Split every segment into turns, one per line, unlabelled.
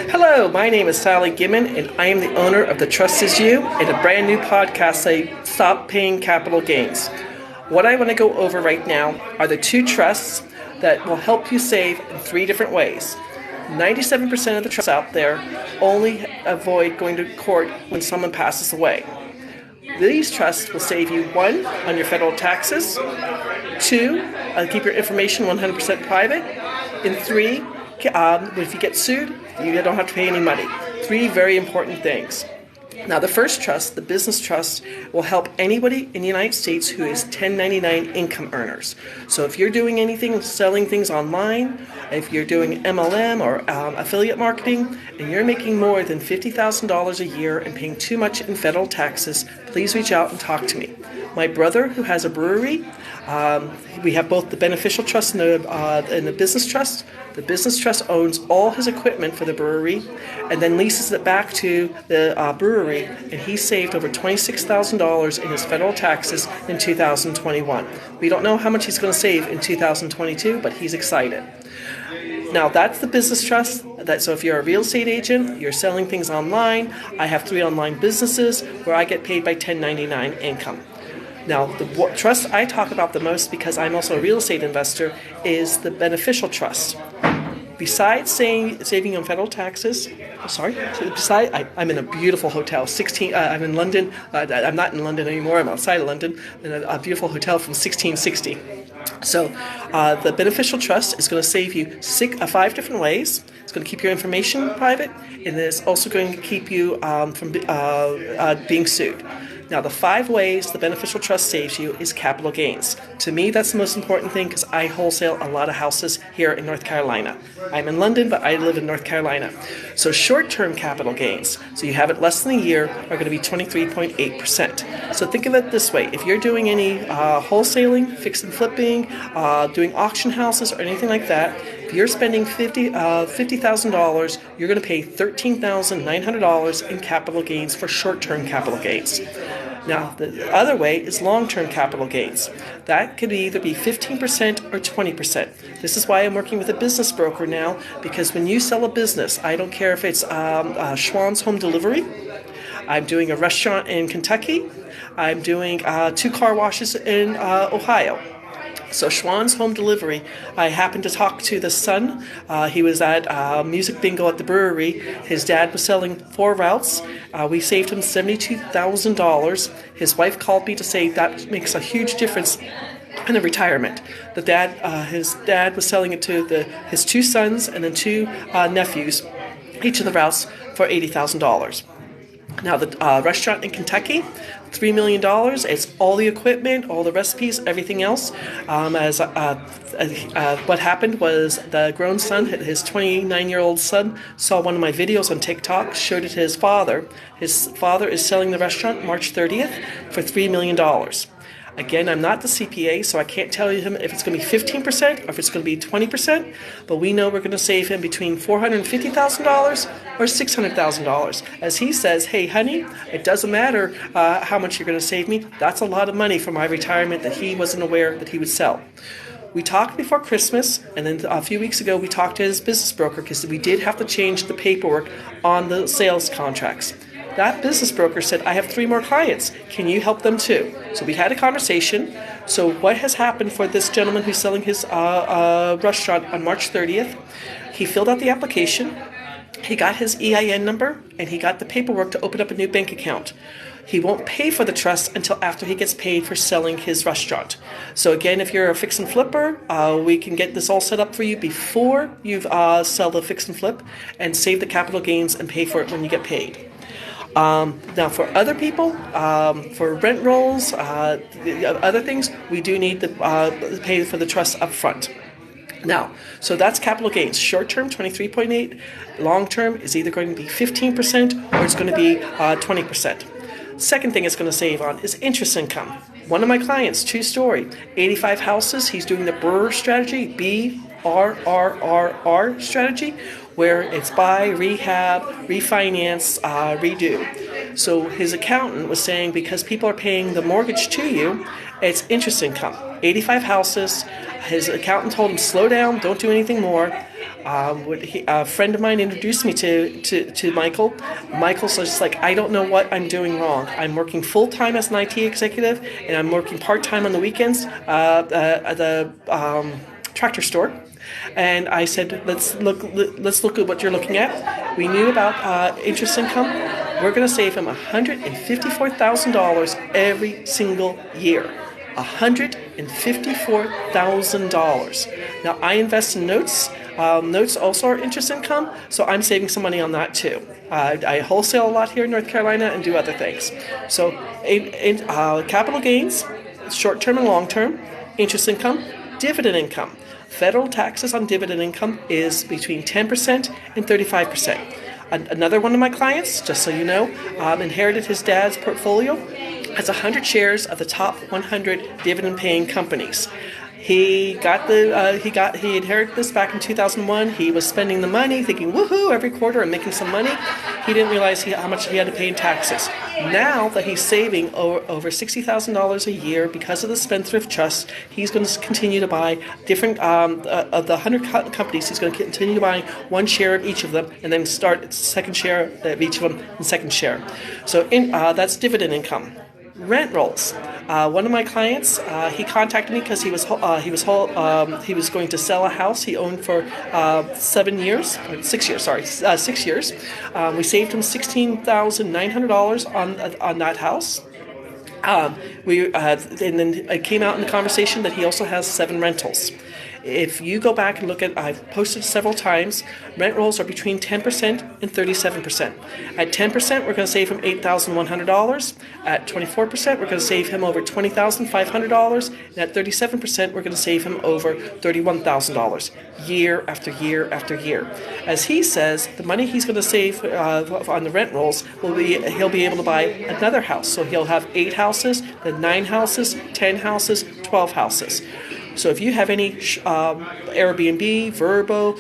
Hello, my name is Sally Gimmon, and I am the owner of The Trust Is You and a brand new podcast say Stop Paying Capital Gains. What I want to go over right now are the two trusts that will help you save in three different ways. 97% of the trusts out there only avoid going to court when someone passes away. These trusts will save you, 1, on your federal taxes, 2, keep your information 100% private, and 3, if you get sued, you don't have to pay any money. 3 very important things. Now, the first trust, the business trust, will help anybody in the United States who is 1099 income earners. So if you're doing anything, selling things online, if you're doing MLM or affiliate marketing, and you're making more than $50,000 a year and paying too much in federal taxes, please reach out and talk to me. My brother, who has a brewery, we have both the beneficial trust and the business trust. The business trust owns all his equipment for the brewery and then leases it back to the brewery, and he saved over $26,000 in his federal taxes in 2021. We don't know how much he's going to save in 2022, but he's excited. Now, that's the business trust. So if you're a real estate agent, you're selling things online, I have 3 online businesses where I get paid by 1099 income. Now, the trust I talk about the most, because I'm also a real estate investor, is the beneficial trust. Besides saving on federal taxes, I'm in a beautiful hotel. I'm in London. I'm not in London anymore. I'm outside of London in a beautiful hotel from 1660. So the beneficial trust is going to save you 5 different ways. It's going to keep your information private, and it's also going to keep you from being sued. Now, the 5 ways the beneficial trust saves you is capital gains. To me, that's the most important thing because I wholesale a lot of houses here in North Carolina. I'm in London, but I live in North Carolina. So short-term capital gains, so you have it less than a year, are going to be 23.8%. So think of it this way. If you're doing any wholesaling, fix and flipping, doing auction houses or anything like that, if you're spending $50,000, you're going to pay $13,900 in capital gains for short-term capital gains. Now, the other way is long-term capital gains. That could either be 15% or 20%. This is why I'm working with a business broker now, because when you sell a business, I don't care if it's Schwann's Home Delivery, I'm doing a restaurant in Kentucky, I'm doing 2 car washes in Ohio. So Schwann's Home Delivery, I happened to talk to the son. He was at music bingo at the brewery. His dad was selling 4 routes. We saved him $72,000. His wife called me to say that makes a huge difference in the retirement. His dad was selling it to his 2 sons and then 2 nephews, each of the routes for $80,000. Now, the restaurant in Kentucky, $3 million. It's all the equipment, all the recipes, everything else. What happened was the grown son, his 29-year-old son, saw one of my videos on TikTok, showed it to his father. His father is selling the restaurant March 30th for $3 million. Again, I'm not the CPA, so I can't tell him if it's going to be 15% or if it's going to be 20%, but we know we're going to save him between $450,000 or $600,000. As he says, hey, honey, it doesn't matter how much you're going to save me. That's a lot of money for my retirement that he wasn't aware that he would sell. We talked before Christmas, and then a few weeks ago we talked to his business broker because we did have to change the paperwork on the sales contracts. That business broker said, I have 3 more clients. Can you help them too? So we had a conversation. So what has happened for this gentleman who's selling his restaurant on March 30th? He filled out the application. He got his EIN number, and he got the paperwork to open up a new bank account. He won't pay for the trust until after he gets paid for selling his restaurant. So again, if you're a fix and flipper, we can get this all set up for you before you sell the fix and flip and save the capital gains and pay for it when you get paid. Now, for other people, for rent rolls, other things, we do need to pay for the trust up front. Now, so that's capital gains. Short-term, 23.8. Long-term is either going to be 15% or it's going to be 20%. Second thing it's going to save on is interest income. One of my clients, true story, 85 houses. He's doing the BRRRR strategy, BRRRR strategy, where it's buy, rehab, refinance, redo. So his accountant was saying because people are paying the mortgage to you, it's interest income. 85 houses. His accountant told him, slow down, don't do anything more. A friend of mine introduced me to Michael. Michael's just like, I don't know what I'm doing wrong. I'm working full-time as an IT executive, and I'm working part-time on the weekends at the tractor store. And I said, let's look at what you're looking at. We knew about interest income. We're going to save him $154,000 every single year. $154,000. Now, I invest in notes. Notes also are interest income, so I'm saving some money on that too. I wholesale a lot here in North Carolina and do other things. So, capital gains, short-term and long-term, interest income, dividend income. Federal taxes on dividend income is between 10% and 35%. Another one of my clients, just so you know, inherited his dad's portfolio, has 100 shares of the top 100 dividend-paying companies. He inherited this back in 2001. He was spending the money, thinking, woohoo, every quarter I'm making some money. He didn't realize how much he had to pay in taxes. Now that he's saving over $60,000 a year because of the Spendthrift Trust, he's going to continue to buy different, of the 100 companies, he's going to continue to buy one share of each of them and then start second share of each of them and second share. So that's dividend income. Rent rolls. One of my clients, he contacted me because he was going to sell a house he owned for 6 years. We saved him $16,900 on that house. And then it came out in the conversation that he also has 7 rentals. If you go back and look at, I've posted several times, rent rolls are between 10% and 37%. At 10%, we're going to save him $8,100. At 24%, we're going to save him over $20,500. And at 37%, we're going to save him over $31,000 year after year after year. As he says, the money he's going to save on the rent rolls he'll be able to buy another house. So he'll have 8 houses, then 9 houses, 10 houses, 12 houses. So if you have any Airbnb, Vrbo,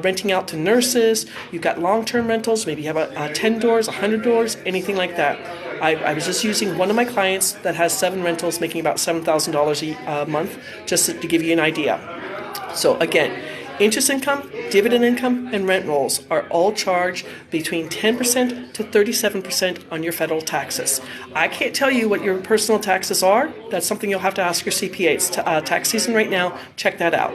renting out to nurses, you've got long-term rentals, maybe you have 10 doors, 100 doors, anything like that. I was just using one of my clients that has 7 rentals, making about $7,000 a month, just to give you an idea. So again, interest income, dividend income, and rent rolls are all charged between 10% to 37% on your federal taxes. I can't tell you what your personal taxes are. That's something you'll have to ask your CPA. It's tax season right now. Check that out.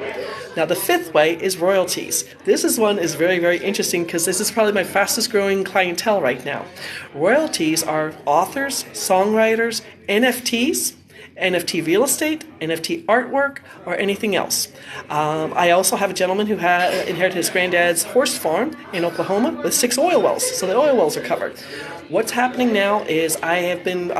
Now, the 5th way is royalties. This one is very, very interesting because this is probably my fastest growing clientele right now. Royalties are authors, songwriters, NFTs, NFT real estate, NFT artwork, or anything else. I also have a gentleman who inherited his granddad's horse farm in Oklahoma with 6 oil wells, so the oil wells are covered. What's happening now is I have been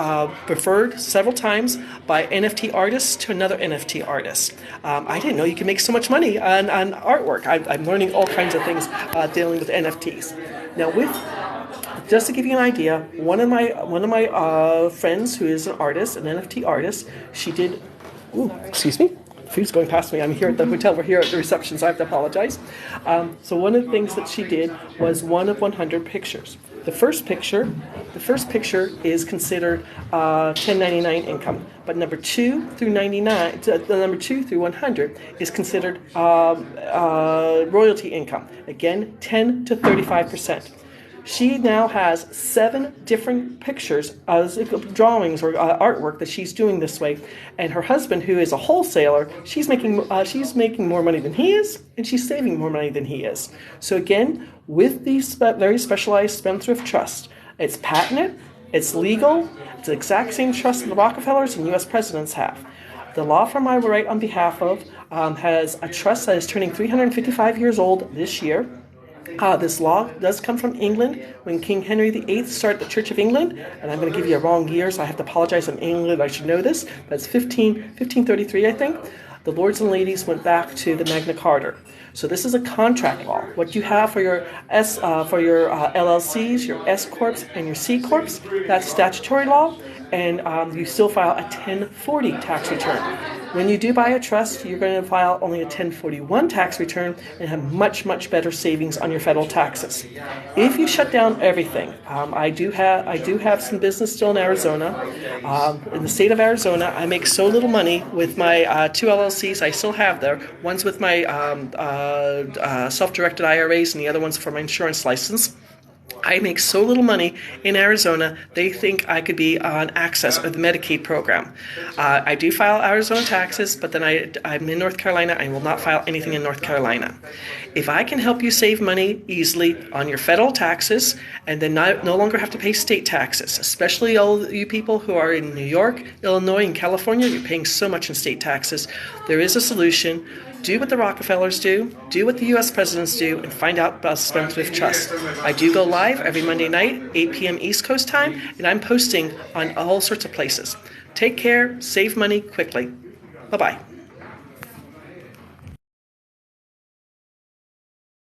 referred several times by NFT artists to another NFT artist. I didn't know you could make so much money on artwork. I'm learning all kinds of things dealing with NFTs. Now, just to give you an idea, one of my friends who is an artist, an NFT artist, she did. Ooh, excuse me. Food's going past me. I'm here at the hotel. We're here at the reception, so I have to apologize. So one of the things that she did was one of 100 pictures. The first picture is considered 1099 income, but number 2 through 100 is considered royalty income. Again, 10 to 35%. She now has 7 different pictures, drawings or artwork that she's doing this way. And her husband, who is a wholesaler, she's making more money than he is, and she's saving more money than he is. So again, with these very specialized Spendthrift Trust, it's patented, it's legal, it's the exact same trust that the Rockefellers and US Presidents have. The law firm I write on behalf of has a trust that is turning 355 years old this year. This law does come from England when King Henry VIII started the Church of England, and I'm going to give you a wrong year, so I have to apologize. I'm England, I should know this. That's 1533, I think. The lords and ladies went back to the Magna Carta. So this is a contract law. What you have for your LLCs, your S corps, and your C corps, that's statutory law, and you still file a 1040 tax return. When you do buy a trust, you're going to file only a 1041 tax return and have much, much better savings on your federal taxes. If you shut down everything, I do have some business still in Arizona. In the state of Arizona, I make so little money with my two LLCs I still have there. One's with my self-directed IRAs and the other one's for my insurance license. I make so little money in Arizona, they think I could be on Access or the Medicaid program. I do file Arizona taxes, but then I'm in North Carolina. I will not file anything in North Carolina. If I can help you save money easily on your federal taxes and then no longer have to pay state taxes, especially all you people who are in New York, Illinois, and California, you're paying so much in state taxes, there is a solution. Do what the Rockefellers do what the US Presidents do, and find out about Spendthrift Trust. I do go live every Monday night, 8 p.m. East Coast time, and I'm posting on all sorts of places. Take care, save money quickly. Bye-bye.